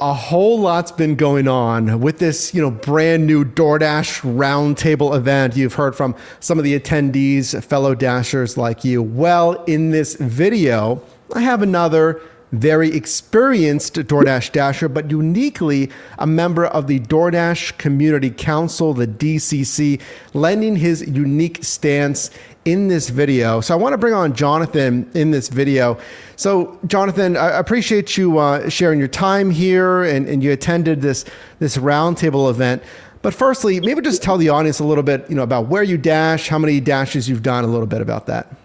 A whole lot's been going on with this, brand new DoorDash Roundtable event. You've heard from some of the attendees, fellow Dashers like you. Well, in this video, I have another very experienced DoorDash Dasher, but uniquely a member of the DoorDash Community Council, the DCC, lending his unique stance in this video. So I want to bring on Jonathan in this video. So Jonathan, I appreciate you sharing your time here, and you attended this roundtable event. But firstly, maybe just tell the audience a little bit, about where you dash, how many dashes you've done, a little bit about that.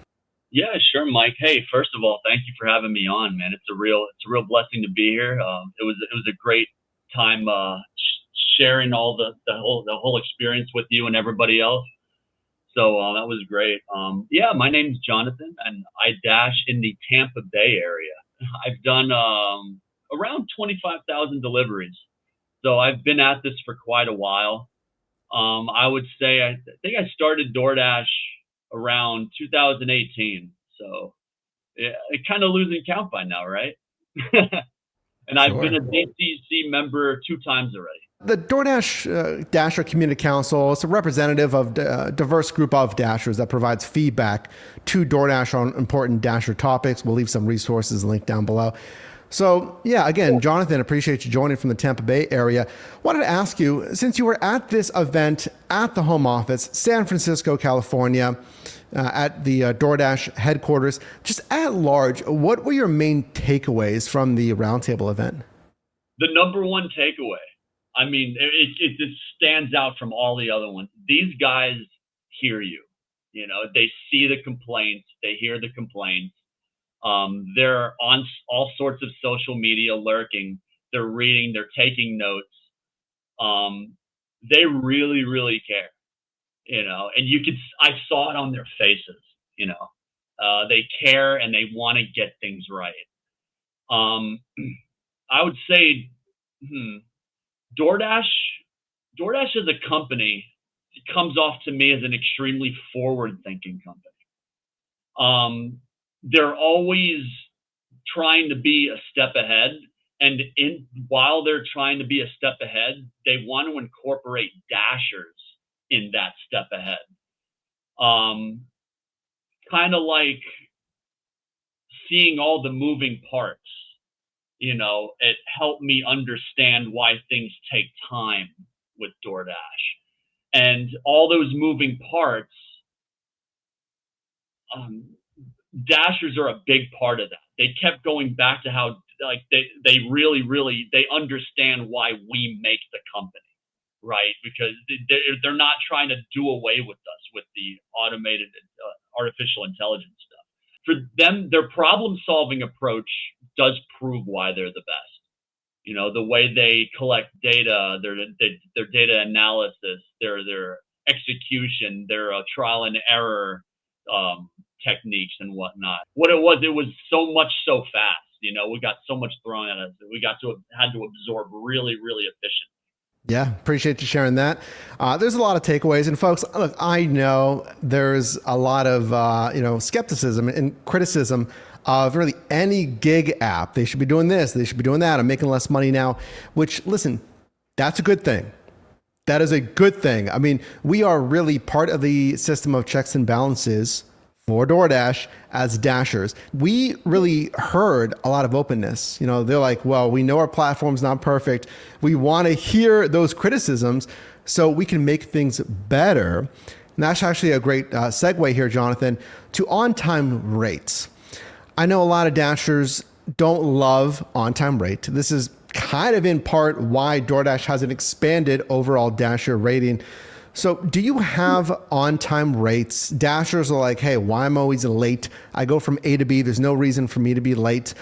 Yeah, sure, Mike. Hey, first of all, thank you for having me on, man. It's a real blessing to be here. It was a great time sharing all the whole experience with you and everybody else. So that was great. Yeah, my name's Jonathan, and I dash in the Tampa Bay area. I've done around 25,000 deliveries. So I've been at this for quite a while. I would say I think I started DoorDash around 2018. So yeah, kind of losing count by now, right? And I've been Sure. a DCC member 2 times already. The DoorDash Dasher Community Council is a representative of a diverse group of Dashers that provides feedback to DoorDash on important Dasher topics. We'll leave some resources linked down below. So, yeah, again, Jonathan, appreciate you joining from the Tampa Bay area. Wanted to ask you, since you were at this event at the home office, San Francisco, California, at the DoorDash headquarters, just at large, what were your main takeaways from the roundtable event? The number one takeaway, I mean, it just stands out from all the other ones. These guys hear you. They see the complaints, they hear the complaints. They're on all sorts of social media lurking. They're reading, they're taking notes. They really, really care, and I saw it on their faces, they care and they want to get things right. Um, I would say, DoorDash, DoorDash as a company, it comes off to me as an extremely forward-thinking company. They're always trying to be a step ahead, and while they're trying to be a step ahead, they want to incorporate Dashers in that step ahead. Kind of like seeing all the moving parts. It helped me understand why things take time with DoorDash. And all those moving parts, Dashers are a big part of that. They kept going back to how they really, really, they understand why we make the company, right? Because they're not trying to do away with us with the automated artificial intelligence stuff. For them, their problem-solving approach does prove why they're the best. The way they collect data, their data analysis, their execution, their trial and error techniques and whatnot. What it was so much so fast. We got so much thrown at us that we had to absorb really, really efficient. Yeah, appreciate you sharing that. There's a lot of takeaways, and folks, look, I know there's a lot of skepticism and criticism of really any gig app. They should be doing this, they should be doing that. I'm making less money now. Which, listen, that's a good thing. That is a good thing. I mean, we are really part of the system of checks and balances for DoorDash as Dashers. We really heard a lot of openness. They're like, well, we know our platform's not perfect. We want to hear those criticisms so we can make things better. And that's actually a great segue here, Jonathan, to on-time rates. I know a lot of Dashers don't love on-time rate. This is kind of in part why DoorDash hasn't expanded overall Dasher rating. So do you have on-time rates? Dashers are like, hey, why am I always late? I go from A to B. There's no reason for me to be late.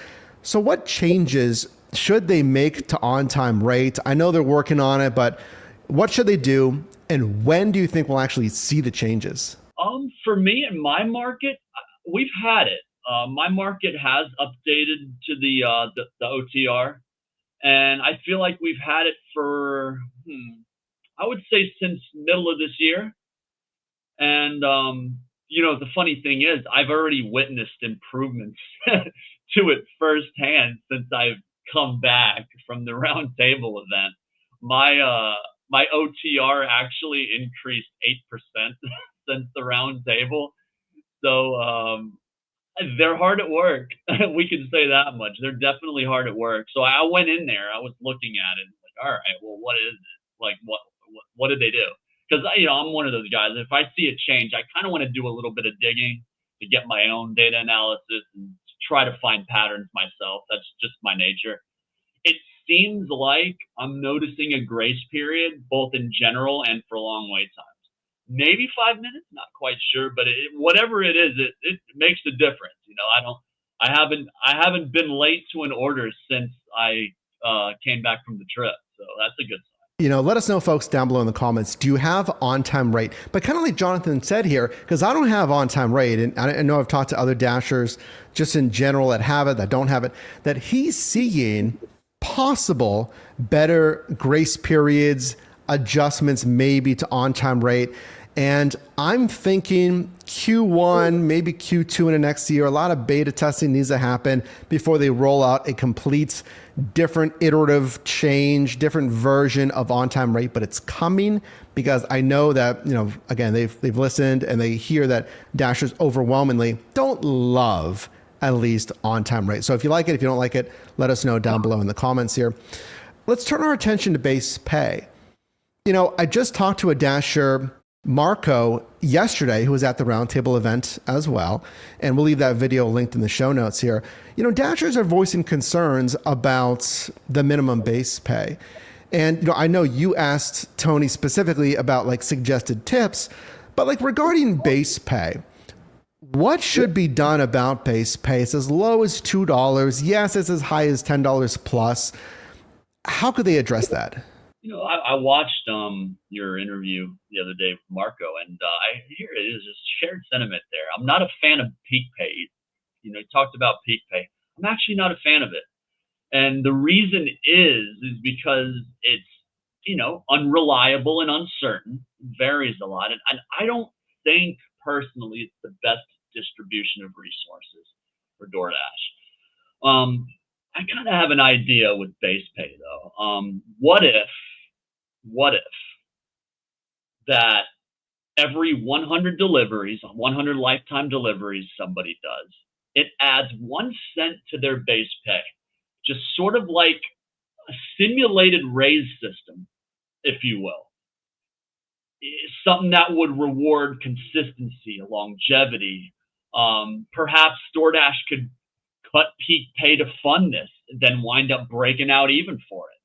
So what changes should they make to on-time rate? I know they're working on it, but what should they do? And when do you think we'll actually see the changes? For me and my market, we've had it. My market has updated to the OTR, and I feel like we've had it for I would say since middle of this year. And the funny thing is, I've already witnessed improvements to it firsthand since I've come back from the Roundtable event, my OTR actually increased 8% since the Roundtable. So they're hard at work. We can say that much. They're definitely hard at work. So I went in there. I was looking at it. Like, all right, well, what is it? Like, what did they do? Because I'm one of those guys. If I see a change, I kind of want to do a little bit of digging to get my own data analysis and try to find patterns myself. That's just my nature. It seems like I'm noticing a grace period, both in general and for long wait times. Maybe 5 minutes, not quite sure, but whatever it is, it makes a difference. I haven't been late to an order since I came back from the trip, so that's a good sign. Let us know, folks, down below in the comments. Do you have on-time rate? But kind of like Jonathan said here, because I don't have on-time rate, and I know I've talked to other Dashers just in general that have it, that don't have it, that he's seeing possible better grace periods, adjustments maybe to on-time rate. And I'm thinking Q1, maybe Q2 in the next year. A lot of beta testing needs to happen before they roll out a complete different iterative change, different version of on-time rate. But it's coming, because I know that, again, they've listened and they hear that Dashers overwhelmingly don't love at least on-time rate. So if you like it, if you don't like it, let us know down below in the comments here. Let's turn our attention to base pay. I just talked to a Dasher, Marco, yesterday, who was at the Roundtable event as well, and we'll leave that video linked in the show notes here. Dashers are voicing concerns about the minimum base pay. And I know you asked Tony specifically about suggested tips, but regarding base pay, what should be done about base pay? It's as low as $2. Yes, it's as high as $10 plus. How could they address that? I watched your interview the other day with Marco, and I hear it is a shared sentiment there. I'm not a fan of peak pay. He talked about peak pay. I'm actually not a fan of it. And the reason is because it's, unreliable and uncertain, varies a lot. And I don't think personally it's the best distribution of resources for DoorDash. I kind of have an idea with base pay though. What if that every 100 deliveries, 100 lifetime deliveries somebody does, it adds 1 cent to their base pay, just sort of like a simulated raise system, if you will. Something that would reward consistency, longevity. Perhaps DoorDash could cut peak pay to fund this, then wind up breaking out even for it.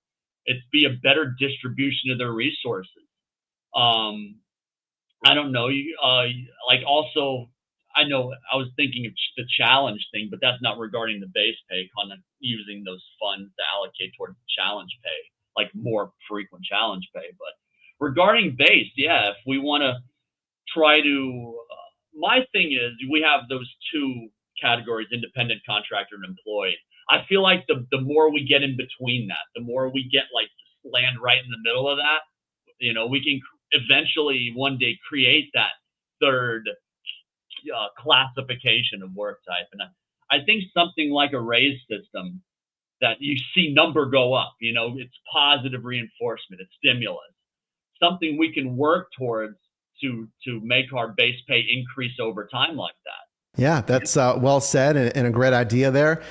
It'd be a better distribution of their resources. I don't know. Also, I know I was thinking of the challenge thing, but that's not regarding the base pay, kind of using those funds to allocate towards challenge pay, like more frequent challenge pay. But regarding base, yeah, if we want to try to, my thing is we have those two categories, independent contractor and employee. I feel like the more we get in between that, the more we get land right in the middle of that, we can eventually one day create that third classification of work type. And I think something like a raise system that you see number go up, it's positive reinforcement, it's stimulus, something we can work towards to make our base pay increase over time like that. Yeah, that's well said and a great idea there.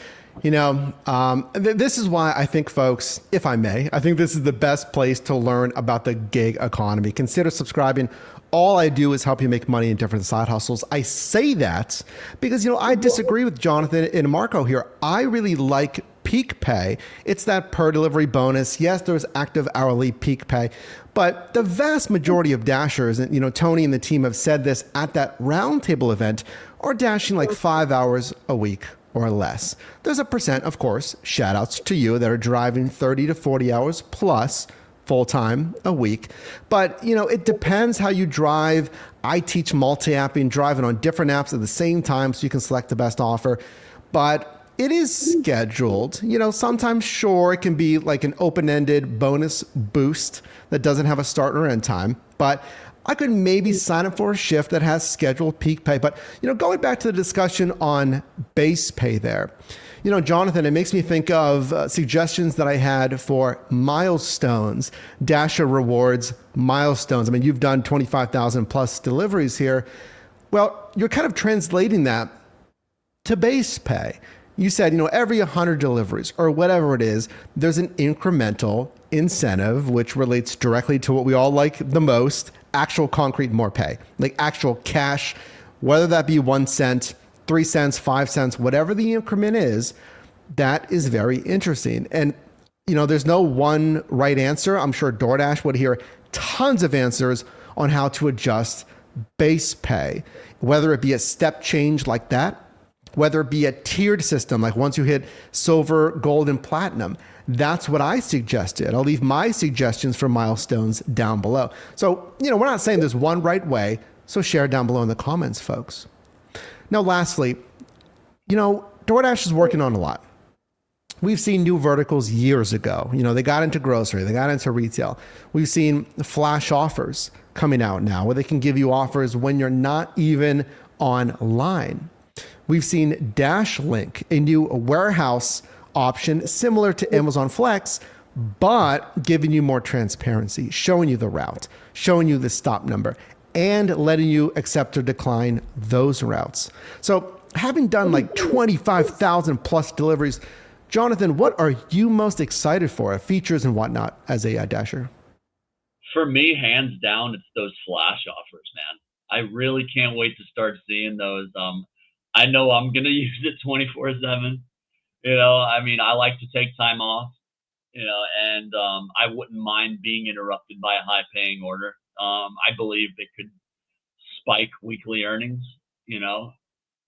This is why I think, folks, if I may, I think this is the best place to learn about the gig economy. Consider subscribing. All I do is help you make money in different side hustles. I say that because, I disagree with Jonathan and Marco here. I really like peak pay. It's that per delivery bonus. Yes, there's active hourly peak pay, but the vast majority of Dashers, and Tony and the team have said this at that Roundtable event, are dashing 5 hours a week or less. There's a percent, of course, shout outs to you, that are driving 30 to 40 hours plus full-time a week. But, it depends how you drive. I teach multi-apping, driving on different apps at the same time so you can select the best offer. But it is scheduled. Sometimes, sure, it can be like an open-ended bonus boost that doesn't have a start or end time. But I could maybe sign up for a shift that has scheduled peak pay. But, going back to the discussion on base pay there, Jonathan, it makes me think of suggestions that I had for Milestones, Dasher rewards, Milestones. I mean, you've done 25,000 plus deliveries here. Well, you're kind of translating that to base pay. You said, every 100 deliveries or whatever it is, there's an incremental incentive, which relates directly to what we all like the most, actual concrete more pay, like actual cash, whether that be 1 cent, 3 cents, 5 cents, whatever the increment is. That is very interesting. And, there's no one right answer. I'm sure DoorDash would hear tons of answers on how to adjust base pay, whether it be a step change like that, whether it be a tiered system, like once you hit silver, gold, and platinum. That's what I suggested. I'll leave my suggestions for Milestones down below. So, we're not saying there's one right way. So share down below in the comments, folks. Now, lastly, DoorDash is working on a lot. We've seen new verticals years ago. They got into grocery, they got into retail. We've seen flash offers coming out now where they can give you offers when you're not even online. We've seen Dash Link, a new warehouse option similar to Amazon Flex, but giving you more transparency, showing you the route, showing you the stop number, and letting you accept or decline those routes. So having done like 25,000 plus deliveries, Jonathan, what are you most excited for, features and whatnot as a Dasher? For me, hands down, it's those flash offers, man. I really can't wait to start seeing those. I know I'm going to use it 24/7. I like to take time off, and I wouldn't mind being interrupted by a high paying order. I believe it could spike weekly earnings,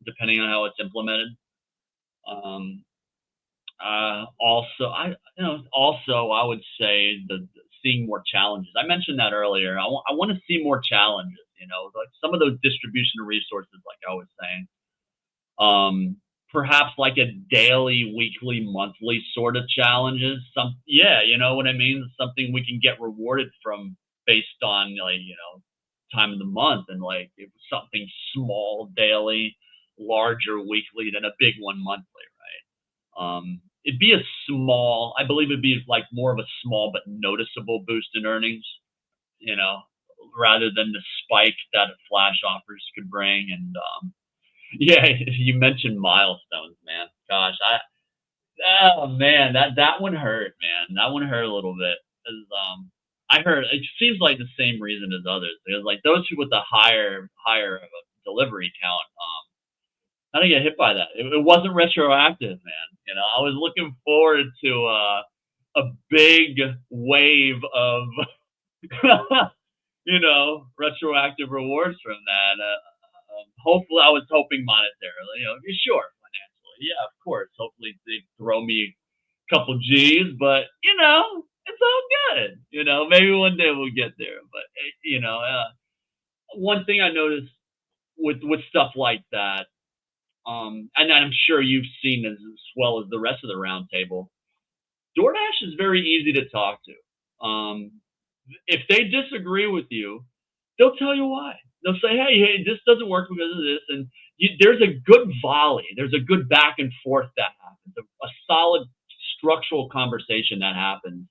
depending on how it's implemented. Also, I would say the seeing more challenges. I mentioned that earlier. I want to see more challenges, like some of those distribution resources, like I was saying. Perhaps like a daily, weekly, monthly sort of challenges. You know what I mean? Something we can get rewarded from based on time of the month, and like it was something small daily, larger weekly than a big one monthly, right? I believe it'd be like more of a small but noticeable boost in earnings, rather than the spike that flash offers could bring. And yeah, you mentioned Milestones, man. Gosh, that one hurt, man. That one hurt a little bit. 'Cause, I heard it seems like the same reason as others. Because like those people with the higher delivery count, how to get hit by that. It wasn't retroactive, man. I was looking forward to a big wave of retroactive rewards from that. Hopefully, I was hoping monetarily. Sure, financially, yeah, of course. Hopefully, they throw me a couple G's, but it's all good. Maybe one day we'll get there. But one thing I noticed with stuff like that, and I'm sure you've seen as well as the rest of the roundtable, DoorDash is very easy to talk to. If they disagree with you, they'll tell you why. They'll say, hey, this doesn't work because of this. And there's a good volley. There's a good back and forth that happens, a solid structural conversation that happens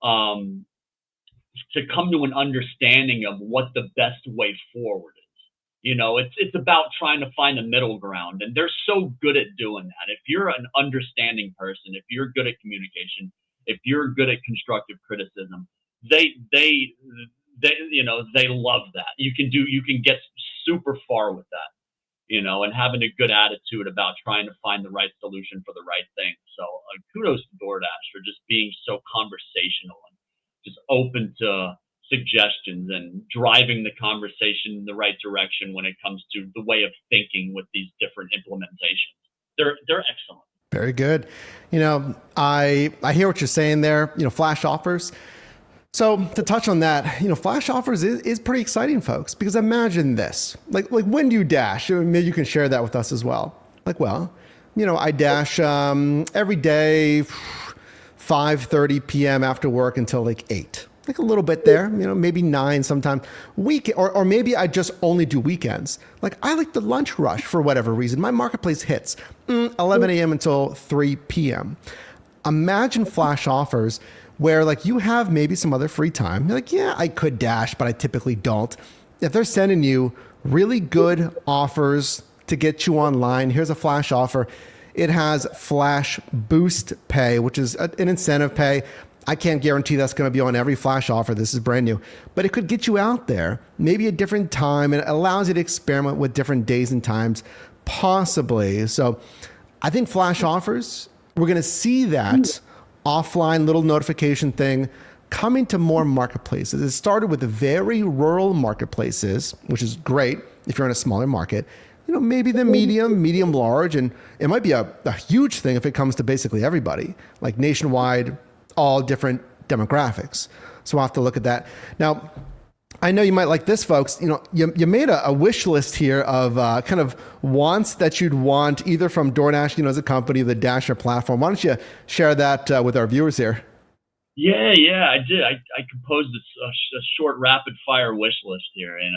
to come to an understanding of what the best way forward is. It's about trying to find a middle ground. And they're so good at doing that. If you're an understanding person, if you're good at communication, if you're good at constructive criticism, they love that. You can get super far with that, and having a good attitude about trying to find the right solution for the right thing. So kudos to DoorDash for just being so conversational and just open to suggestions and driving the conversation in the right direction when it comes to the way of thinking with these different implementations. They're excellent. Very good. I hear what you're saying there, flash offers. So to touch on that, flash offers is pretty exciting, folks, because imagine this, like when do you dash? Maybe you can share that with us as well. I dash every day, 5:30 p.m. after work until like 8. like a little bit there, maybe 9 sometime or maybe I just only do weekends. Like I like the lunch rush for whatever reason. My marketplace hits 11 a.m. until 3 p.m. Imagine flash offers where like you have maybe some other free time. You're like, yeah, I could dash, but I typically don't. If they're sending you really good offers to get you online, here's a flash offer. It has flash boost pay, which is an incentive pay. I can't guarantee that's going to be on every flash offer. This is brand new, but it could get you out there, maybe a different time, and it allows you to experiment with different days and times, possibly. So I think flash offers, we're going to see that offline little notification thing coming to more marketplaces. It started with the very rural marketplaces, which is great if you're in a smaller market. Maybe the medium large, and it might be a huge thing if it comes to basically everybody, like nationwide, all different demographics. So we'll have to look at that. Now, I know you might like this, folks. You made a wish list here of kind of wants that you'd want either from DoorDash, as a company, the Dasher platform. Why don't you share that with our viewers here? Yeah, I did. I composed a short rapid fire wish list here, and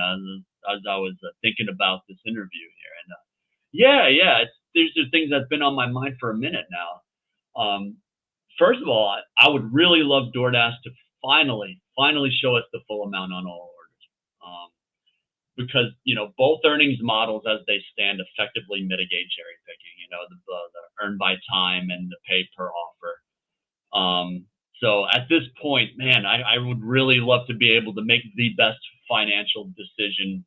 as I was thinking about this interview here, and yeah, there's things that's been on my mind for a minute now. First of all, I would really love DoorDash to finally show us the full amount on all orders, because both earnings models as they stand effectively mitigate cherry picking. The earn by time and the pay per offer. So at this point, man, I would really love to be able to make the best financial decision,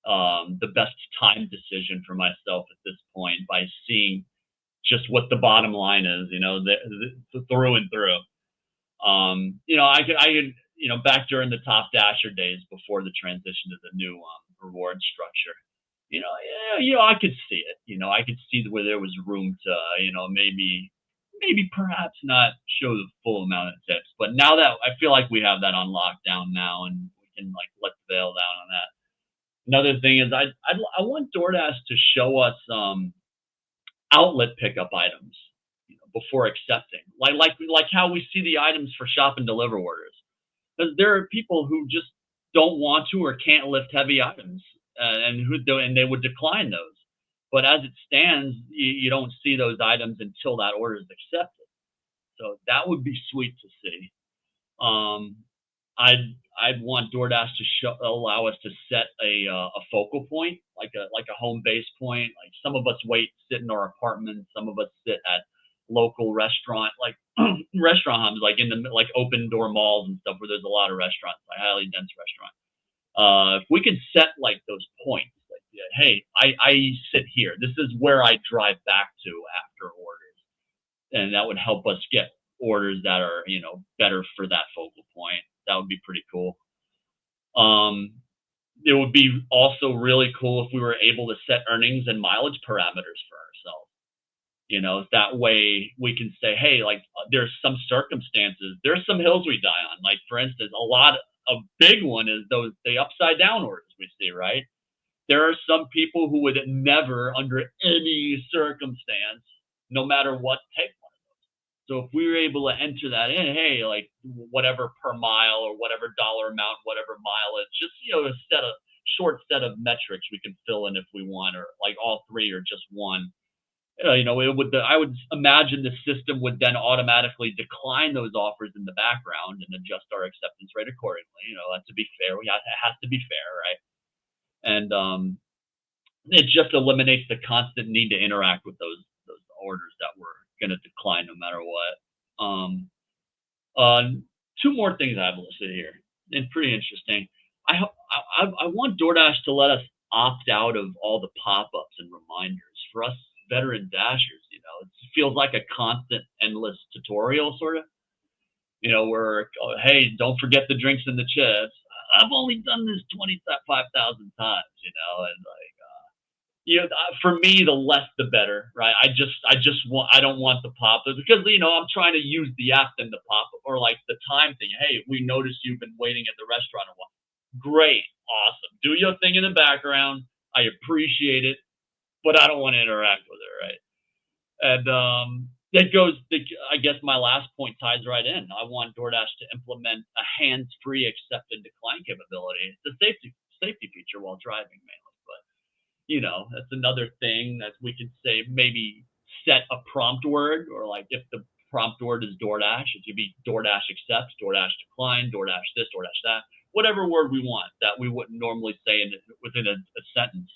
the best time decision for myself at this point by seeing just what the bottom line is, through and through. I could, back during the Top Dasher days before the transition to the new reward structure, I could see it. I could see where there was room to, maybe perhaps not show the full amount of tips. But now that I feel like we have that on lockdown now, and we can like let the veil down on that. Another thing is I want DoorDash to show us outlet pickup items, before accepting, like how we see the items for shop and deliver orders. Because there are people who just don't want to or can't lift heavy items, and they would decline those. But as it stands, you don't see those items until that order is accepted. So that would be sweet to see. I'd want DoorDash to allow us to set a focal point, like a home base point. Like some of us sit in our apartments, some of us sit at local restaurant, like restaurant hubs, like in the like open door malls and stuff where there's a lot of restaurants, like highly dense restaurants. If we could set like those points, like hey, I sit here. This is where I drive back to after orders, and that would help us get orders that are better for that focal point. That would be pretty cool. It would be also really cool if we were able to set earnings and mileage parameters for ourselves. That way we can say, hey, like there's some circumstances, there's some hills we die on. Like for instance, a big one is the upside down orders we see, right? There are some people who would never, under any circumstance, no matter what, take one of those. So if we were able to enter that in, hey, like whatever per mile or whatever dollar amount, whatever mileage, just a short set of metrics we can fill in if we want, or like all three or just one. I would imagine the system would then automatically decline those offers in the background and adjust our acceptance rate accordingly. To be fair, it has to be fair, right? And it just eliminates the constant need to interact with those orders that we're going to decline no matter what. Two more things I have listed here, and pretty interesting. I want DoorDash to let us opt out of all the pop-ups and reminders for us veteran dashers. It feels like a constant, endless tutorial sort of. Where hey, don't forget the drinks and the chips. I've only done this 25,000 times, and for me, the less the better, right? I don't want the pop-up because I'm trying to use the app than the pop-up, or like the time thing. Hey, we noticed you've been waiting at the restaurant a while. Great, awesome. Do your thing in the background. I appreciate it, but I don't want to interact with it, right? And that goes, I guess my last point ties right in. I want DoorDash to implement a hands-free accept and decline capability. It's a safety feature while driving mainly, but that's another thing that we could say, maybe set a prompt word, or like if the prompt word is DoorDash, it could be DoorDash accepts, DoorDash decline, DoorDash this, DoorDash that, whatever word we want that we wouldn't normally say within a sentence,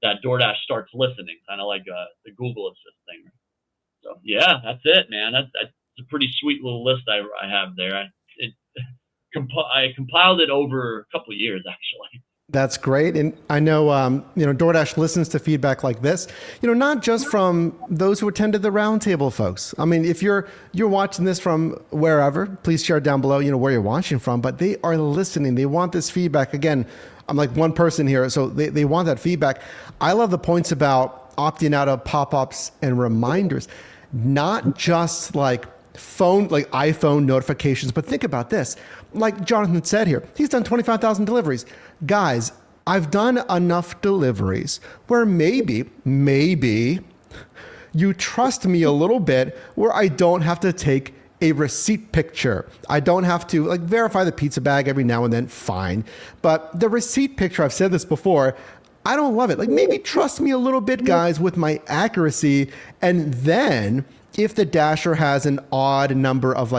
that DoorDash starts listening, kind of like the Google Assist thing. So yeah, that's it, man. That's a pretty sweet little list I have there. I compiled it over a couple of years, actually. That's great. And I know, DoorDash listens to feedback like this, not just from those who attended the roundtable, folks. I mean, if you're watching this from wherever, please share down below, where you're watching from, but they are listening. They want this feedback. Again, I'm like one person here, so they want that feedback. I love the points about opting out of pop-ups and reminders, not just like iPhone notifications, but think about this. Like Jonathan said here, he's done 25,000 deliveries. Guys, I've done enough deliveries where maybe you trust me a little bit, where I don't have to take a receipt picture. I don't have to verify the pizza bag every now and then, fine. But the receipt picture, I've said this before, I don't love it. Maybe trust me a little bit, guys, with my accuracy. And then if the Dasher has an odd number of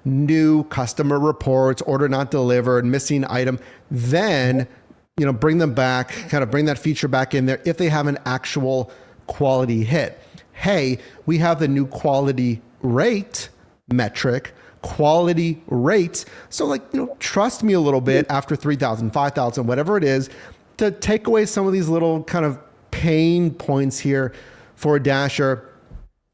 new customer reports, order not delivered, missing item, then, bring them back, kind of bring that feature back in there if they have an actual quality hit. Hey, we have the new quality rate metric, quality rate. So trust me a little bit after 3,000, 5,000, whatever it is, to take away some of these little kind of pain points here for a Dasher.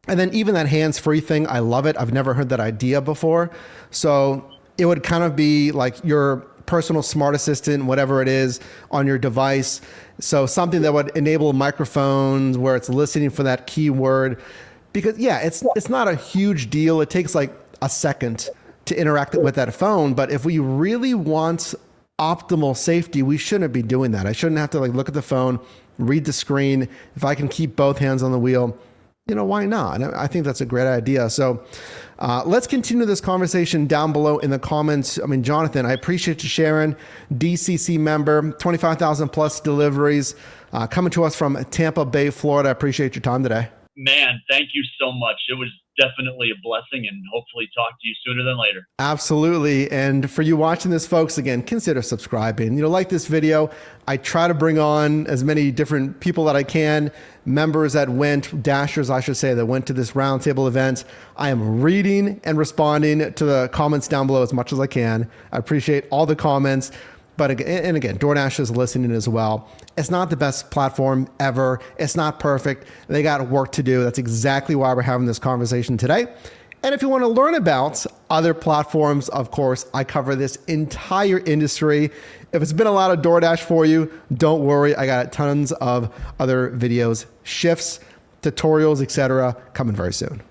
And then even that hands-free thing, I love it. I've never heard that idea before. So it would kind of be like your personal smart assistant, whatever it is, on your device. So something that would enable microphones where it's listening for that keyword. Because yeah, it's not a huge deal. It takes a second to interact with that phone. But if we really want optimal safety, we shouldn't be doing that. I shouldn't have to look at the phone, read the screen. If I can keep both hands on the wheel, why not? And I think that's a great idea. So let's continue this conversation down below in the comments. I mean, Jonathan, I appreciate you sharing. DCC member, 25,000 plus deliveries, coming to us from Tampa Bay, Florida. I appreciate your time today. Man, thank you so much. It was definitely a blessing, and hopefully talk to you sooner than later. Absolutely. And for you watching this, folks, again, consider subscribing. Like this video. I try to bring on as many different people that I can, members that went, Dashers, I should say, that went to this roundtable event. I am reading and responding to the comments down below as much as I can. I appreciate all the comments. But again, DoorDash is listening as well. It's not the best platform ever. It's not perfect. They got work to do. That's exactly why we're having this conversation today. And if you want to learn about other platforms, of course, I cover this entire industry. If it's been a lot of DoorDash for you, don't worry. I got tons of other videos, shifts, tutorials, etc., coming very soon.